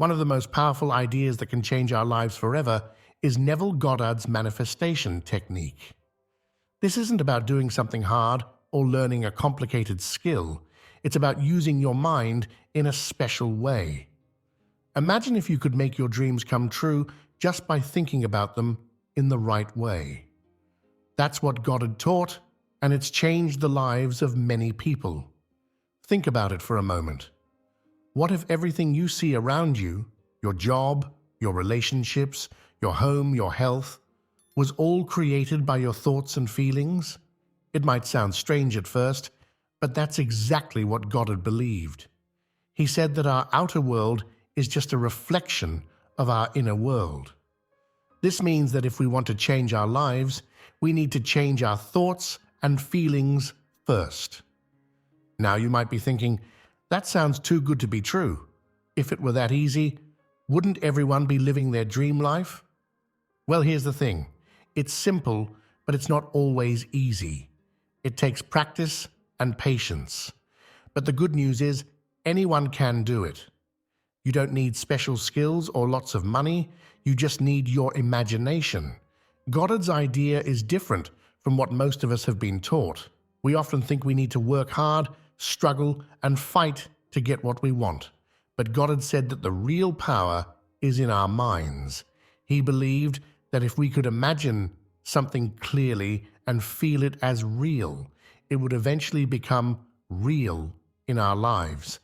One of the most powerful ideas that can change our lives forever is Neville Goddard's manifestation technique. This isn't about doing something hard or learning a complicated skill. It's about using your mind in a special way. Imagine if you could make your dreams come true just by thinking about them in the right way. That's what Goddard taught, and it's changed the lives of many people. Think about it for a moment. What if everything you see around you, your job, your relationships, your home, your health, was all created by your thoughts and feelings? It might sound strange at first, but that's exactly what Goddard believed. He said that our outer world is just a reflection of our inner world. This means that if we want to change our lives, we need to change our thoughts and feelings first. Now you might be thinking, that sounds too good to be true. If it were that easy, wouldn't everyone be living their dream life? Well, here's the thing. It's simple, but it's not always easy. It takes practice and patience. But the good news is, anyone can do it. You don't need special skills or lots of money. You just need your imagination. Goddard's idea is different from what most of us have been taught. We often think we need to work hard, struggle, and fight to get what we want. But Goddard said that the real power is in our minds. He believed that if we could imagine something clearly and feel it as real, it would eventually become real in our lives.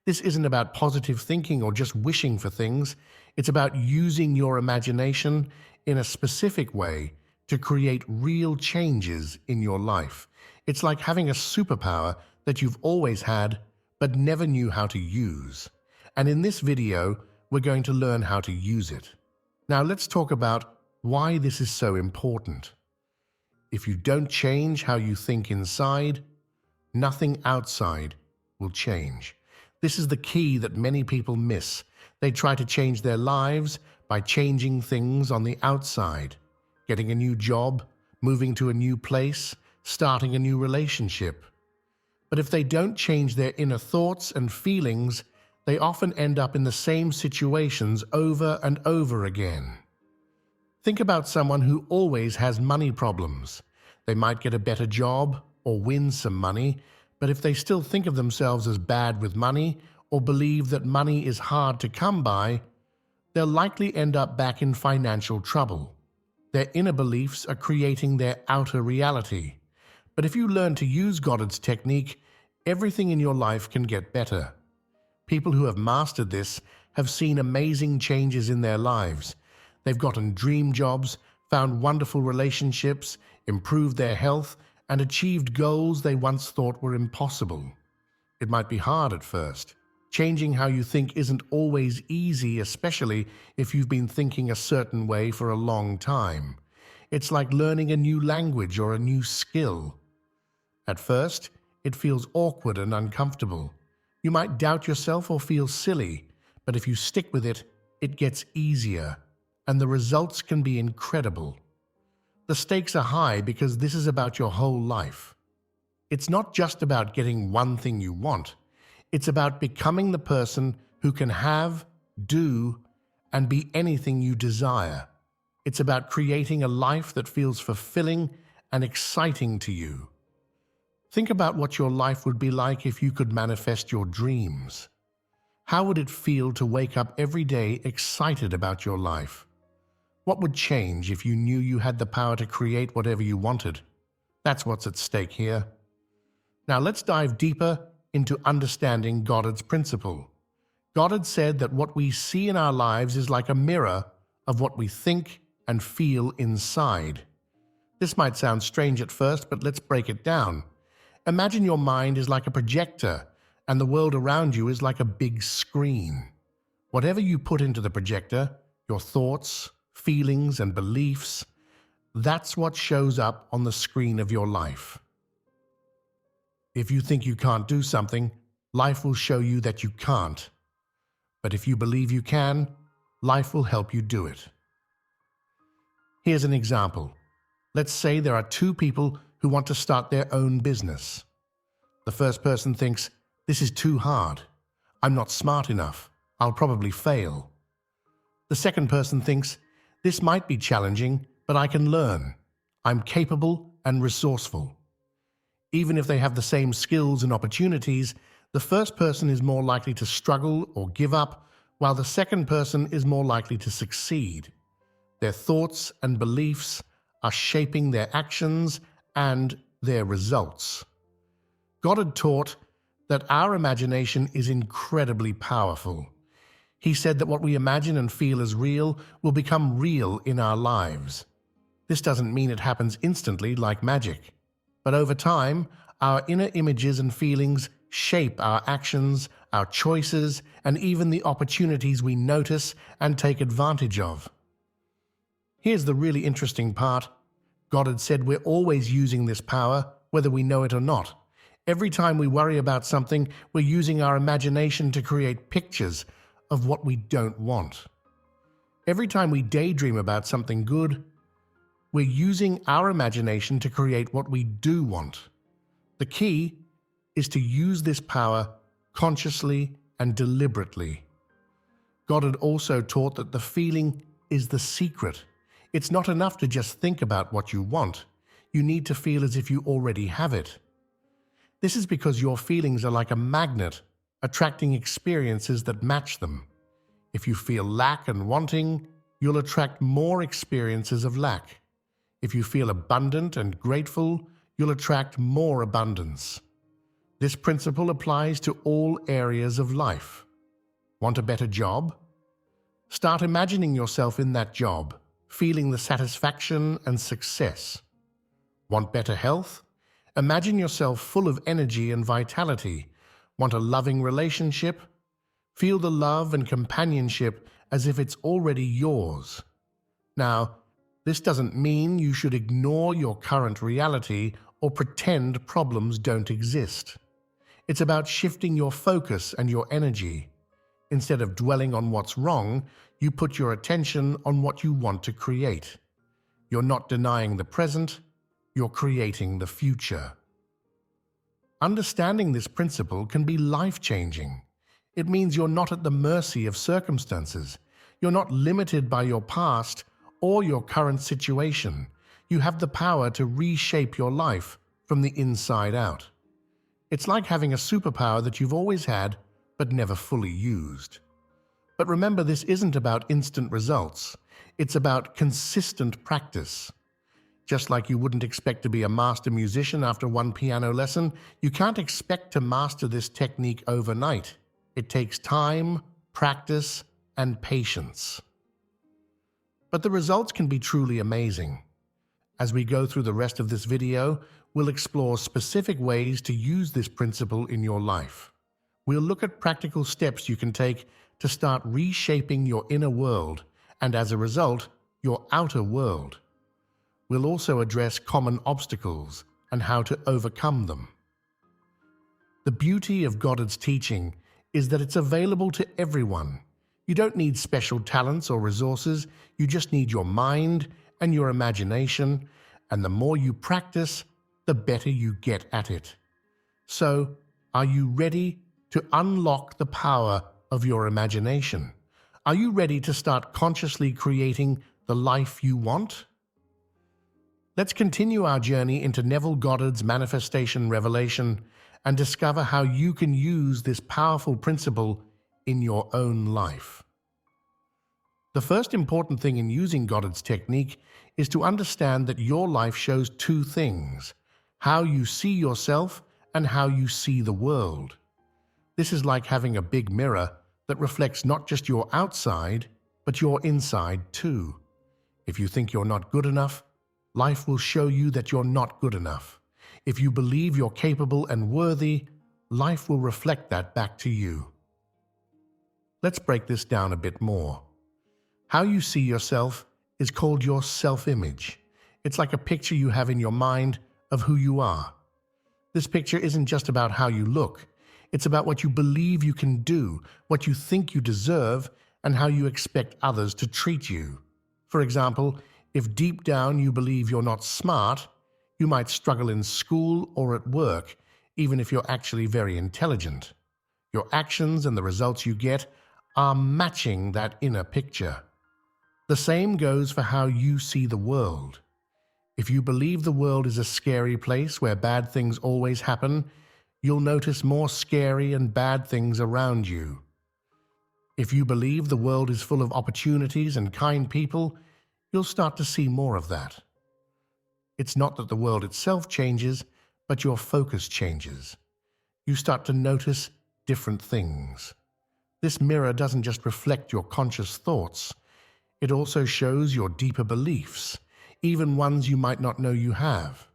This isn't about positive thinking or just wishing for things. It's about using your imagination in a specific way to create real changes in your life. It's like having a superpower that you've always had but never knew how to use. And in this video, we're going to learn how to use it. Now let's talk about why this is so important. If you don't change how you think inside, nothing outside will change. This is the key that many people miss. They try to change their lives by changing things on the outside, getting a new job, moving to a new place, starting a new relationship. But if they don't change their inner thoughts and feelings, they often end up in the same situations over and over again. Think about someone who always has money problems. They might get a better job or win some money, but if they still think of themselves as bad with money or believe that money is hard to come by, they'll likely end up back in financial trouble. Their inner beliefs are creating their outer reality. But if you learn to use Goddard's technique, everything in your life can get better. People who have mastered this have seen amazing changes in their lives. They've gotten dream jobs, found wonderful relationships, improved their health, and achieved goals they once thought were impossible. It might be hard at first. Changing how you think isn't always easy, especially if you've been thinking a certain way for a long time. It's like learning a new language or a new skill. At first, it feels awkward and uncomfortable. You might doubt yourself or feel silly, but if you stick with it, it gets easier, and the results can be incredible. The stakes are high because this is about your whole life. It's not just about getting one thing you want. It's about becoming the person who can have, do, and be anything you desire. It's about creating a life that feels fulfilling and exciting to you. Think about what your life would be like if you could manifest your dreams. How would it feel to wake up every day excited about your life? What would change if you knew you had the power to create whatever you wanted? That's what's at stake here. Now let's dive deeper into understanding Goddard's principle. Goddard said that what we see in our lives is like a mirror of what we think and feel inside. This might sound strange at first, but let's break it down. Imagine your mind is like a projector, and the world around you is like a big screen. Whatever you put into the projector, your thoughts, feelings, and beliefs, that's what shows up on the screen of your life. If you think you can't do something, life will show you that you can't. But if you believe you can, life will help you do it. Here's an example. Let's say there are two people who want to start their own business. The first person thinks, "This is too hard. I'm not smart enough. I'll probably fail. The second person thinks, this might be challenging, but I can learn. I'm capable and resourceful. Even if they have the same skills and opportunities, the first person is more likely to struggle or give up, while the second person is more likely to succeed. Their thoughts and beliefs are shaping their actions and their results. Goddard taught that our imagination is incredibly powerful. He said that what we imagine and feel as real will become real in our lives. This doesn't mean it happens instantly like magic, but over time, our inner images and feelings shape our actions, our choices, and even the opportunities we notice and take advantage of. Here's the really interesting part. Goddard said we're always using this power, whether we know it or not. Every time we worry about something, we're using our imagination to create pictures of what we don't want. Every time we daydream about something good, we're using our imagination to create what we do want. The key is to use this power consciously and deliberately. Goddard also taught that the feeling is the secret. It's not enough to just think about what you want. You need to feel as if you already have it. This is because your feelings are like a magnet, attracting experiences that match them. If you feel lack and wanting, you'll attract more experiences of lack. If you feel abundant and grateful, you'll attract more abundance. This principle applies to all areas of life. Want a better job? Start imagining yourself in that job, feeling the satisfaction and success. Want better health? Imagine yourself full of energy and vitality. Want a loving relationship? Feel the love and companionship as if it's already yours. Now, this doesn't mean you should ignore your current reality or pretend problems don't exist. It's about shifting your focus and your energy. Instead of dwelling on what's wrong, you put your attention on what you want to create. You're not denying the present, you're creating the future. Understanding this principle can be life-changing. It means you're not at the mercy of circumstances. You're not limited by your past or your current situation. You have the power to reshape your life from the inside out. It's like having a superpower that you've always had but never fully used. But remember, this isn't about instant results. It's about consistent practice. Just like you wouldn't expect to be a master musician after one piano lesson, you can't expect to master this technique overnight. It takes time, practice, and patience. But the results can be truly amazing. As we go through the rest of this video, we'll explore specific ways to use this principle in your life. We'll look at practical steps you can take to start reshaping your inner world and, as a result, your outer world. We'll also address common obstacles and how to overcome them. The beauty of Goddard's teaching is that it's available to everyone. You don't need special talents or resources, you just need your mind and your imagination, and the more you practice, the better you get at it. So, are you ready to unlock the power of your imagination? Are you ready to start consciously creating the life you want? Let's continue our journey into Neville Goddard's manifestation revelation and discover how you can use this powerful principle in your own life. The first important thing in using Goddard's technique is to understand that your life shows two things: how you see yourself and how you see the world. This is like having a big mirror that reflects not just your outside, but your inside too. If you think you're not good enough, life will show you that you're not good enough. If you believe you're capable and worthy, life will reflect that back to you. Let's break this down a bit more. How you see yourself is called your self-image. It's like a picture you have in your mind of who you are. This picture isn't just about how you look. It's about what you believe you can do, what you think you deserve, and how you expect others to treat you. For example, if deep down you believe you're not smart, you might struggle in school or at work, even if you're actually very intelligent. Your actions and the results you get are matching that inner picture. The same goes for how you see the world. If you believe the world is a scary place where bad things always happen, you'll notice more scary and bad things around you. If you believe the world is full of opportunities and kind people, you'll start to see more of that. It's not that the world itself changes, but your focus changes. You start to notice different things. This mirror doesn't just reflect your conscious thoughts, it also shows your deeper beliefs, even ones you might not know you have.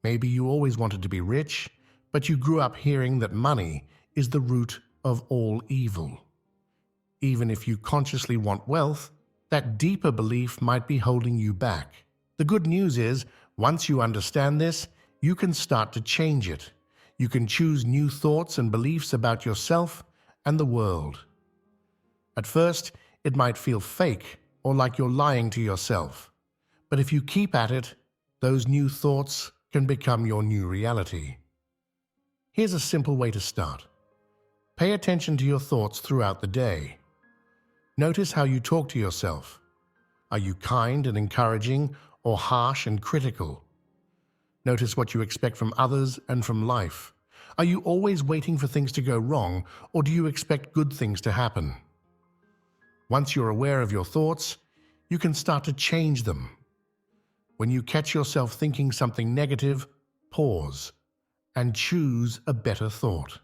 Maybe you always wanted to be rich, but you grew up hearing that money is the root of all evil. Even if you consciously want wealth, that deeper belief might be holding you back. The good news is, once you understand this, you can start to change it. You can choose new thoughts and beliefs about yourself and the world. At first, it might feel fake or like you're lying to yourself. But if you keep at it, those new thoughts can become your new reality. Here's a simple way to start. Pay attention to your thoughts throughout the day. Notice how you talk to yourself. Are you kind and encouraging or harsh and critical? Notice what you expect from others and from life. Are you always waiting for things to go wrong, or do you expect good things to happen? Once you're aware of your thoughts, you can start to change them. When you catch yourself thinking something negative, pause and choose a better thought.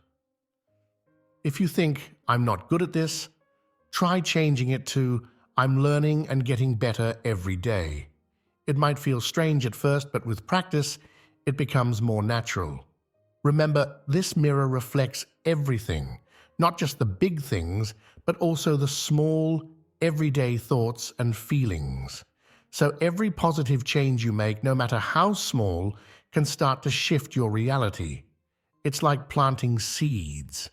If you think, "I'm not good at this," try changing it to, "I'm learning and getting better every day." It might feel strange at first, but with practice, it becomes more natural. Remember, this mirror reflects everything, not just the big things, but also the small, everyday thoughts and feelings. So every positive change you make, no matter how small, can start to shift your reality. It's like planting seeds.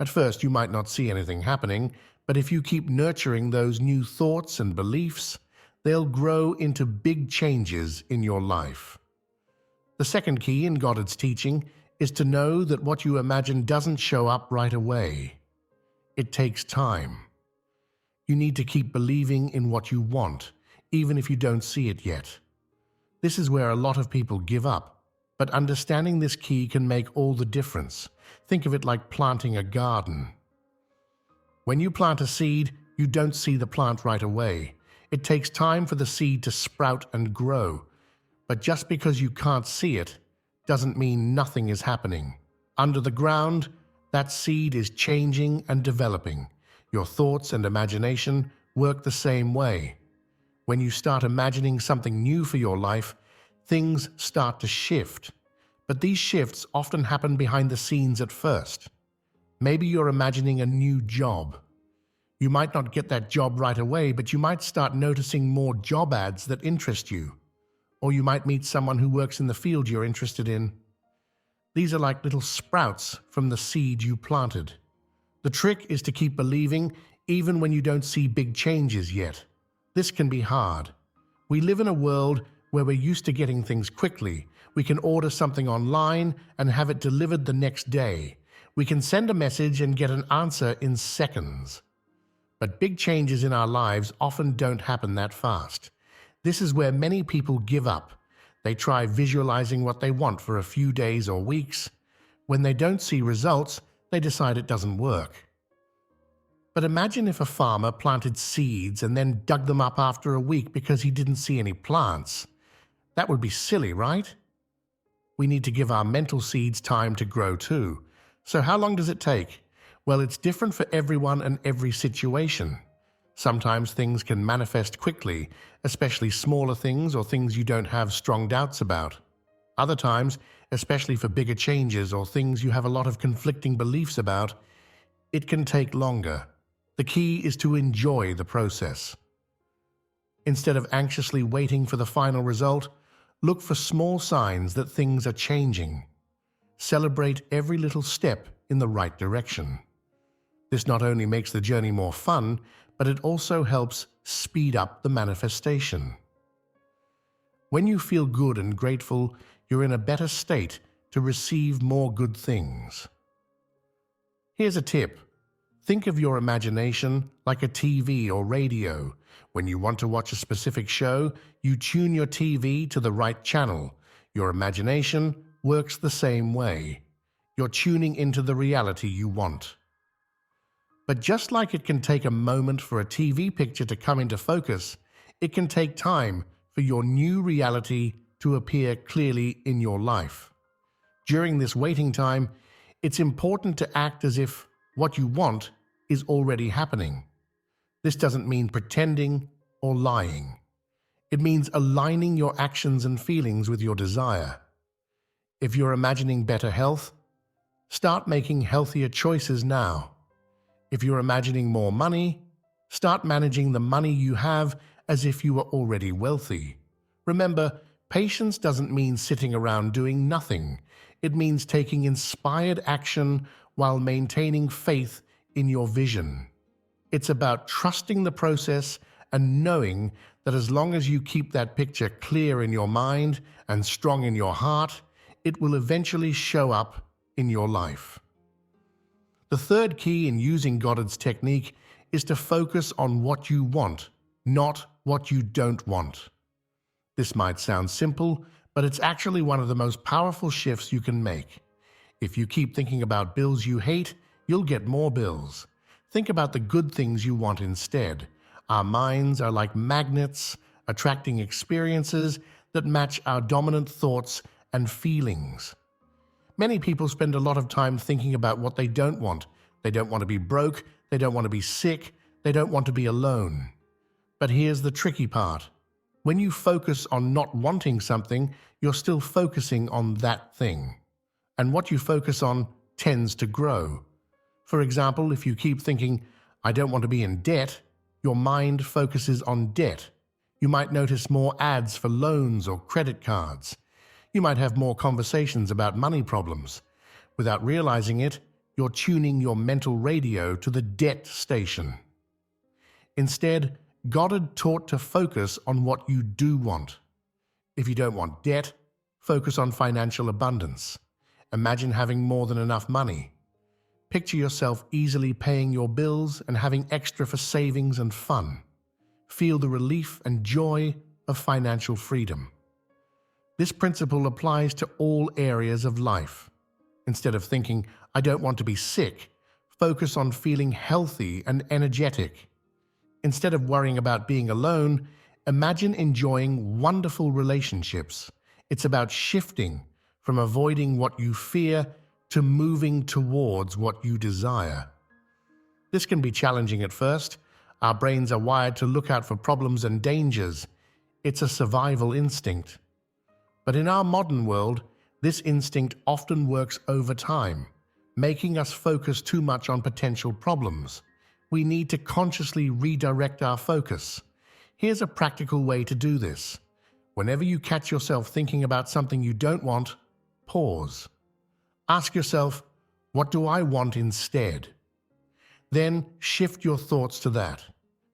At first, you might not see anything happening, but if you keep nurturing those new thoughts and beliefs, they'll grow into big changes in your life. The second key in Goddard's teaching is to know that what you imagine doesn't show up right away. It takes time. You need to keep believing in what you want, even if you don't see it yet. This is where a lot of people give up, but understanding this key can make all the difference. Think of it like planting a garden. When you plant a seed, you don't see the plant right away. It takes time for the seed to sprout and grow. But just because you can't see it doesn't mean nothing is happening. Under the ground, that seed is changing and developing. Your thoughts and imagination work the same way. When you start imagining something new for your life, things start to shift. But these shifts often happen behind the scenes at first. Maybe you're imagining a new job. You might not get that job right away, but you might start noticing more job ads that interest you. Or you might meet someone who works in the field you're interested in. These are like little sprouts from the seed you planted. The trick is to keep believing even when you don't see big changes yet. This can be hard. We live in a world where we're used to getting things quickly. We can order something online and have it delivered the next day. We can send a message and get an answer in seconds. But big changes in our lives often don't happen that fast. This is where many people give up. They try visualizing what they want for a few days or weeks. When they don't see results, they decide it doesn't work. But imagine if a farmer planted seeds and then dug them up after a week because he didn't see any plants. That would be silly, right? We need to give our mental seeds time to grow too. So how long does it take? Well, it's different for everyone and every situation. Sometimes things can manifest quickly, especially smaller things or things you don't have strong doubts about. Other times, especially for bigger changes or things you have a lot of conflicting beliefs about, it can take longer. The key is to enjoy the process. Instead of anxiously waiting for the final result, look for small signs that things are changing. Celebrate every little step in the right direction. This not only makes the journey more fun, but it also helps speed up the manifestation. When you feel good and grateful, you're in a better state to receive more good things. Here's a tip. Think of your imagination like a TV or radio. When you want to watch a specific show, you tune your TV to the right channel. Your imagination works the same way. You're tuning into the reality you want. But just like it can take a moment for a TV picture to come into focus, it can take time for your new reality to appear clearly in your life. During this waiting time, it's important to act as if what you want is already happening. This doesn't mean pretending or lying. It means aligning your actions and feelings with your desire. If you're imagining better health, start making healthier choices now. If you're imagining more money, start managing the money you have as if you were already wealthy. Remember, patience doesn't mean sitting around doing nothing. It means taking inspired action while maintaining faith in your vision. It's about trusting the process and knowing that as long as you keep that picture clear in your mind and strong in your heart, it will eventually show up in your life. The third key in using Goddard's technique is to focus on what you want, not what you don't want. This might sound simple, but it's actually one of the most powerful shifts you can make. If you keep thinking about bills you hate, you'll get more bills. Think about the good things you want instead. Our minds are like magnets, attracting experiences that match our dominant thoughts and feelings. Many people spend a lot of time thinking about what they don't want. They don't want to be broke, they don't want to be sick, they don't want to be alone. But here's the tricky part. When you focus on not wanting something, you're still focusing on that thing. And what you focus on tends to grow. For example, if you keep thinking, I don't want to be in debt, your mind focuses on debt. You might notice more ads for loans or credit cards. You might have more conversations about money problems. Without realizing it, you're tuning your mental radio to the debt station. Instead, Goddard taught to focus on what you do want. If you don't want debt, focus on financial abundance. Imagine having more than enough money. Picture yourself easily paying your bills and having extra for savings and fun. Feel the relief and joy of financial freedom. This principle applies to all areas of life. Instead of thinking, I don't want to be sick, focus on feeling healthy and energetic. Instead of worrying about being alone, imagine enjoying wonderful relationships. It's about shifting from avoiding what you fear to moving towards what you desire. This can be challenging at first. Our brains are wired to look out for problems and dangers. It's a survival instinct. But in our modern world, this instinct often works over time, making us focus too much on potential problems. We need to consciously redirect our focus. Here's a practical way to do this. Whenever you catch yourself thinking about something you don't want, pause. Ask yourself, what do I want instead? Then shift your thoughts to that.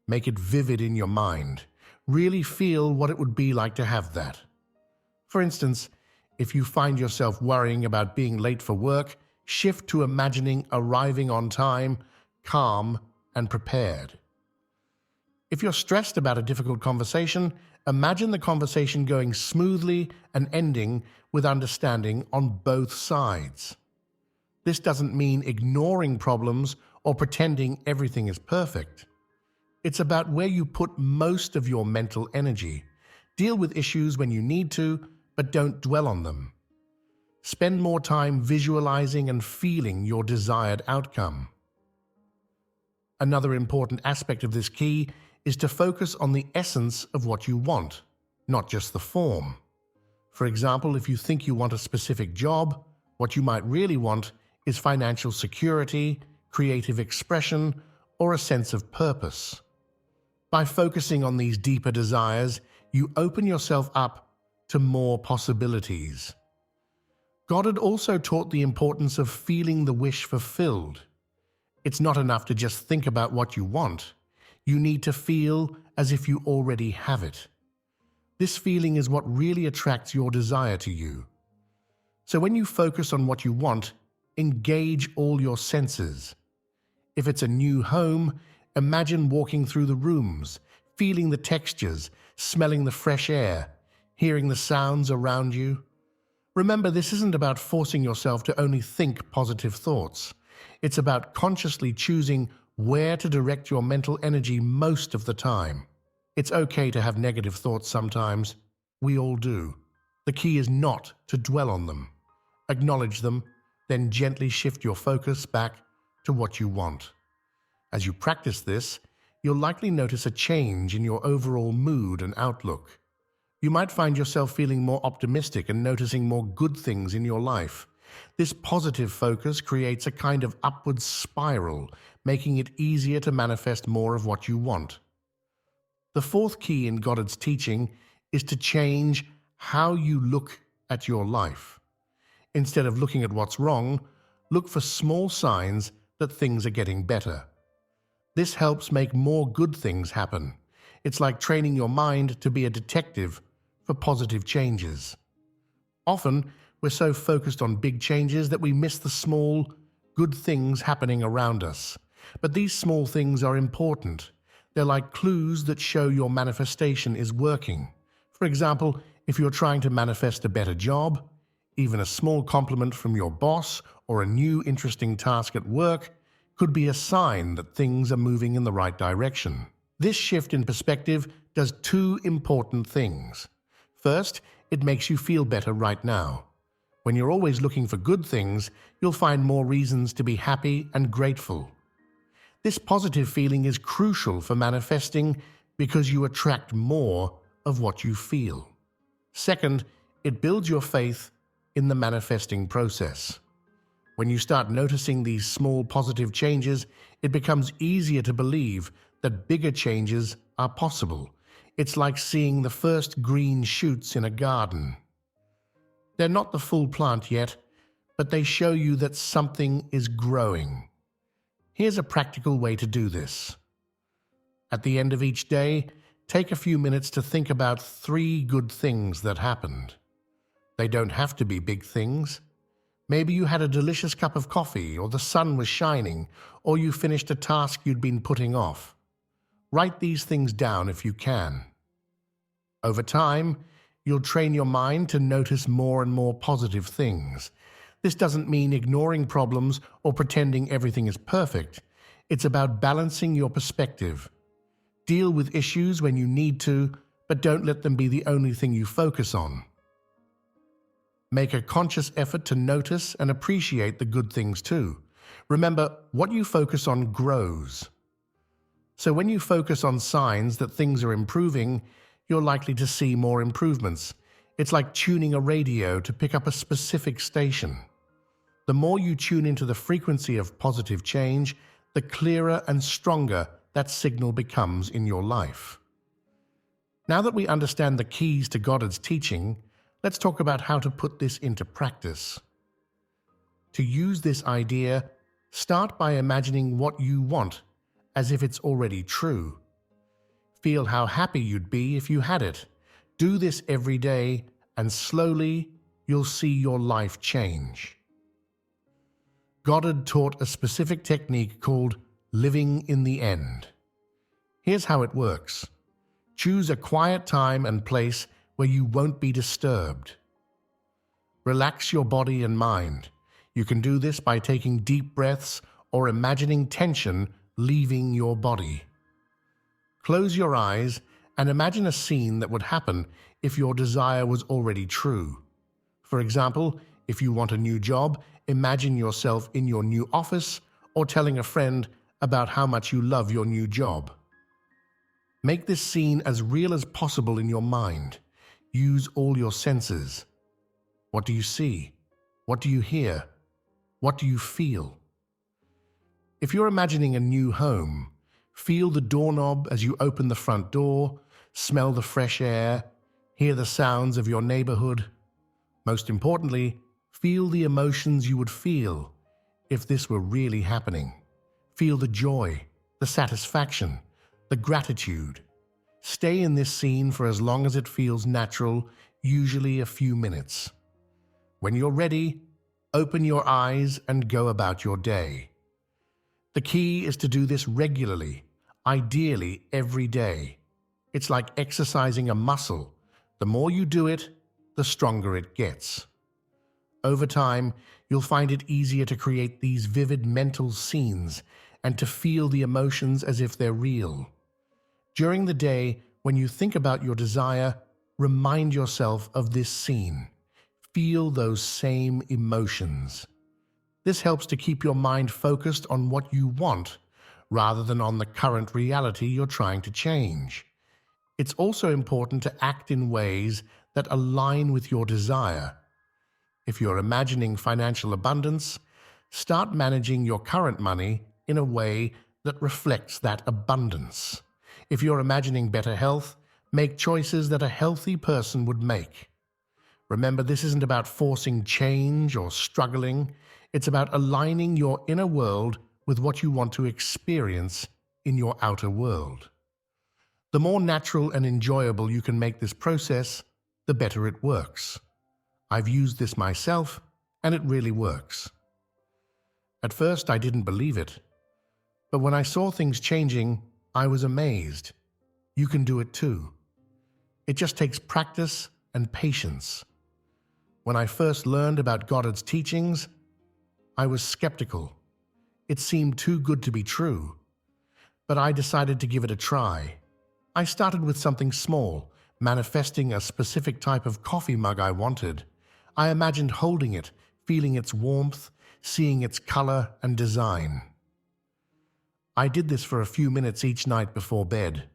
Make it vivid in your mind. Really feel what it would be like to have that. For instance, if you find yourself worrying about being late for work, shift to imagining arriving on time, calm, and prepared. If you're stressed about a difficult conversation, imagine the conversation going smoothly and ending with understanding on both sides. This doesn't mean ignoring problems or pretending everything is perfect. It's about where you put most of your mental energy. Deal with issues when you need to, but don't dwell on them. Spend more time visualizing and feeling your desired outcome. Another important aspect of this key is to focus on the essence of what you want, not just the form. For example, if you think you want a specific job, what you might really want is financial security, creative expression, or a sense of purpose. By focusing on these deeper desires, you open yourself up to more possibilities. Goddard also taught the importance of feeling the wish fulfilled. It's not enough to just think about what you want. You need to feel as if you already have it. This feeling is what really attracts your desire to you. So when you focus on what you want, engage all your senses. If it's a new home, imagine walking through the rooms, feeling the textures, smelling the fresh air, hearing the sounds around you. Remember, this isn't about forcing yourself to only think positive thoughts. It's about consciously choosing where to direct your mental energy most of the time. It's okay to have negative thoughts sometimes. We all do. The key is not to dwell on them. Acknowledge them, then gently shift your focus back to what you want. As you practice this, you'll likely notice a change in your overall mood and outlook. You might find yourself feeling more optimistic and noticing more good things in your life. This positive focus creates a kind of upward spiral, making it easier to manifest more of what you want. The fourth key in Goddard's teaching is to change how you look at your life. Instead of looking at what's wrong, look for small signs that things are getting better. This helps make more good things happen. It's like training your mind to be a detective for positive changes. Often, we're so focused on big changes that we miss the small, good things happening around us. But these small things are important. They're like clues that show your manifestation is working. For example, if you're trying to manifest a better job, even a small compliment from your boss or a new interesting task at work could be a sign that things are moving in the right direction. This shift in perspective does two important things. First, it makes you feel better right now. When you're always looking for good things, you'll find more reasons to be happy and grateful. This positive feeling is crucial for manifesting because you attract more of what you feel. Second, it builds your faith in the manifesting process. When you start noticing these small positive changes, it becomes easier to believe that bigger changes are possible. It's like seeing the first green shoots in a garden. They're not the full plant yet, but they show you that something is growing. Here's a practical way to do this. At the end of each day, take a few minutes to think about 3 good things that happened. They don't have to be big things. Maybe you had a delicious cup of coffee, or the sun was shining, or you finished a task you'd been putting off. Write these things down if you can. Over time, you'll train your mind to notice more and more positive things. This doesn't mean ignoring problems or pretending everything is perfect. It's about balancing your perspective. Deal with issues when you need to, but don't let them be the only thing you focus on. Make a conscious effort to notice and appreciate the good things too. Remember, what you focus on grows. So when you focus on signs that things are improving, you're likely to see more improvements. It's like tuning a radio to pick up a specific station. The more you tune into the frequency of positive change, the clearer and stronger that signal becomes in your life. Now that we understand the keys to Goddard's teaching, let's talk about how to put this into practice. To use this idea, start by imagining what you want as if it's already true. Feel how happy you'd be if you had it. Do this every day, and slowly you'll see your life change. Goddard taught a specific technique called living in the end. Here's how it works. Choose a quiet time and place where you won't be disturbed. Relax your body and mind. You can do this by taking deep breaths or imagining tension leaving your body. Close your eyes and imagine a scene that would happen if your desire was already true. For example, if you want a new job, imagine yourself in your new office or telling a friend about how much you love your new job. Make this scene as real as possible in your mind. Use all your senses. What do you see? What do you hear? What do you feel? If you're imagining a new home, feel the doorknob as you open the front door, smell the fresh air, hear the sounds of your neighborhood. Most importantly, feel the emotions you would feel if this were really happening. Feel the joy, the satisfaction, the gratitude. Stay in this scene for as long as it feels natural, usually a few minutes. When you're ready, open your eyes and go about your day. The key is to do this regularly, ideally every day. It's like exercising a muscle. The more you do it, the stronger it gets. Over time, you'll find it easier to create these vivid mental scenes and to feel the emotions as if they're real. During the day, when you think about your desire, remind yourself of this scene. Feel those same emotions. This helps to keep your mind focused on what you want rather than on the current reality you're trying to change. It's also important to act in ways that align with your desire. If you're imagining financial abundance, start managing your current money in a way that reflects that abundance. If you're imagining better health, make choices that a healthy person would make. Remember, this isn't about forcing change or struggling. It's about aligning your inner world with what you want to experience in your outer world. The more natural and enjoyable you can make this process, the better it works. I've used this myself, and it really works. At first, I didn't believe it. But when I saw things changing, I was amazed. You can do it too. It just takes practice and patience. When I first learned about Goddard's teachings, I was skeptical. It seemed too good to be true. But I decided to give it a try. I started with something small, manifesting a specific type of coffee mug I wanted. I imagined holding it, feeling its warmth, seeing its color and design. I did this for a few minutes each night before bed.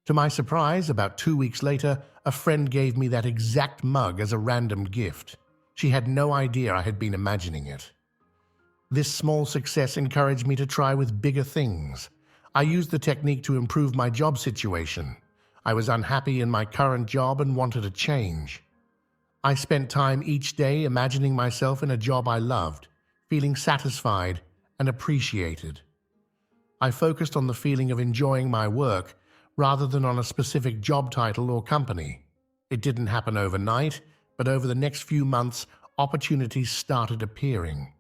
To my surprise, about 2 weeks later, a friend gave me that exact mug as a random gift. She had no idea I had been imagining it. This small success encouraged me to try with bigger things. I used the technique to improve my job situation. I was unhappy in my current job and wanted a change. I spent time each day imagining myself in a job I loved, feeling satisfied and appreciated. I focused on the feeling of enjoying my work rather than on a specific job title or company. It didn't happen overnight, but over the next few months, opportunities started appearing.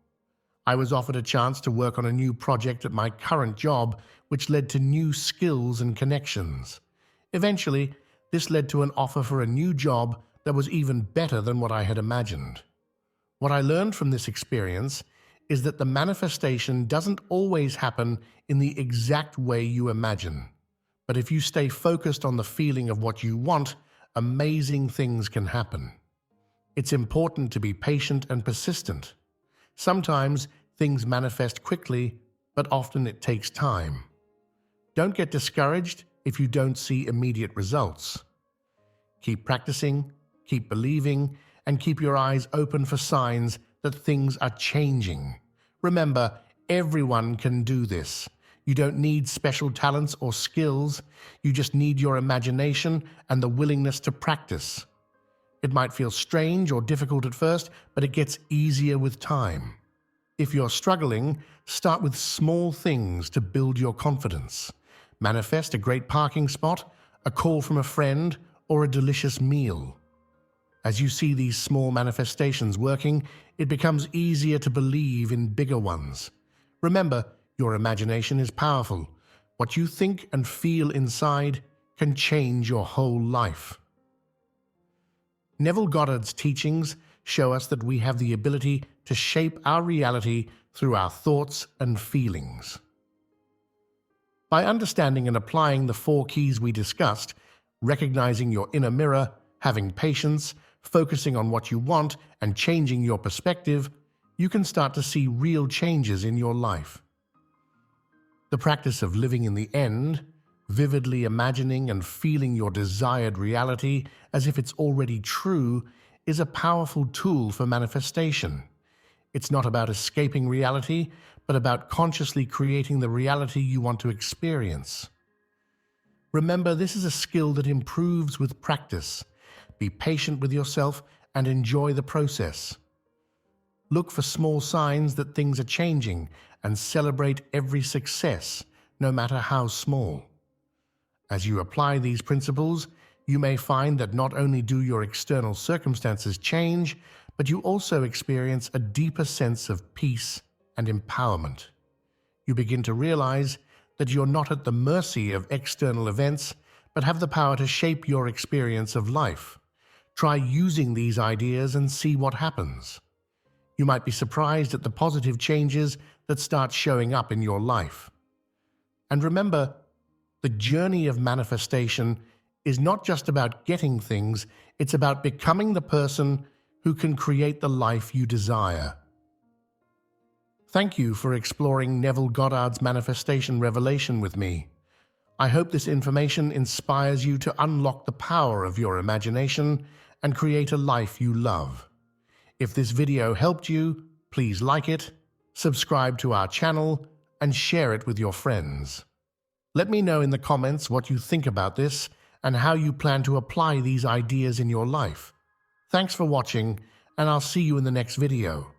I was offered a chance to work on a new project at my current job, which led to new skills and connections. Eventually, this led to an offer for a new job that was even better than what I had imagined. What I learned from this experience is that the manifestation doesn't always happen in the exact way you imagine. But if you stay focused on the feeling of what you want, amazing things can happen. It's important to be patient and persistent. Sometimes things manifest quickly, but often it takes time. Don't get discouraged if you don't see immediate results. Keep practicing, keep believing, and keep your eyes open for signs that things are changing. Remember, everyone can do this. You don't need special talents or skills. You just need your imagination and the willingness to practice. It might feel strange or difficult at first, but it gets easier with time. If you're struggling, start with small things to build your confidence. Manifest a great parking spot, a call from a friend, or a delicious meal. As you see these small manifestations working, it becomes easier to believe in bigger ones. Remember, your imagination is powerful. What you think and feel inside can change your whole life. Neville Goddard's teachings show us that we have the ability to shape our reality through our thoughts and feelings. By understanding and applying the 4 keys we discussed, recognizing your inner mirror, having patience, focusing on what you want, and changing your perspective, you can start to see real changes in your life. The practice of living in the end, vividly imagining and feeling your desired reality as if it's already true, is a powerful tool for manifestation. It's not about escaping reality, but about consciously creating the reality you want to experience. Remember, this is a skill that improves with practice. Be patient with yourself and enjoy the process. Look for small signs that things are changing and celebrate every success, no matter how small. As you apply these principles, you may find that not only do your external circumstances change, but you also experience a deeper sense of peace and empowerment. You begin to realize that you're not at the mercy of external events, but have the power to shape your experience of life. Try using these ideas and see what happens. You might be surprised at the positive changes that start showing up in your life. And remember, the journey of manifestation is not just about getting things, it's about becoming the person who can create the life you desire. Thank you for exploring Neville Goddard's manifestation revelation with me. I hope this information inspires you to unlock the power of your imagination and create a life you love. If this video helped you, please like it, subscribe to our channel, and share it with your friends. Let me know in the comments what you think about this and how you plan to apply these ideas in your life. Thanks for watching, and I'll see you in the next video.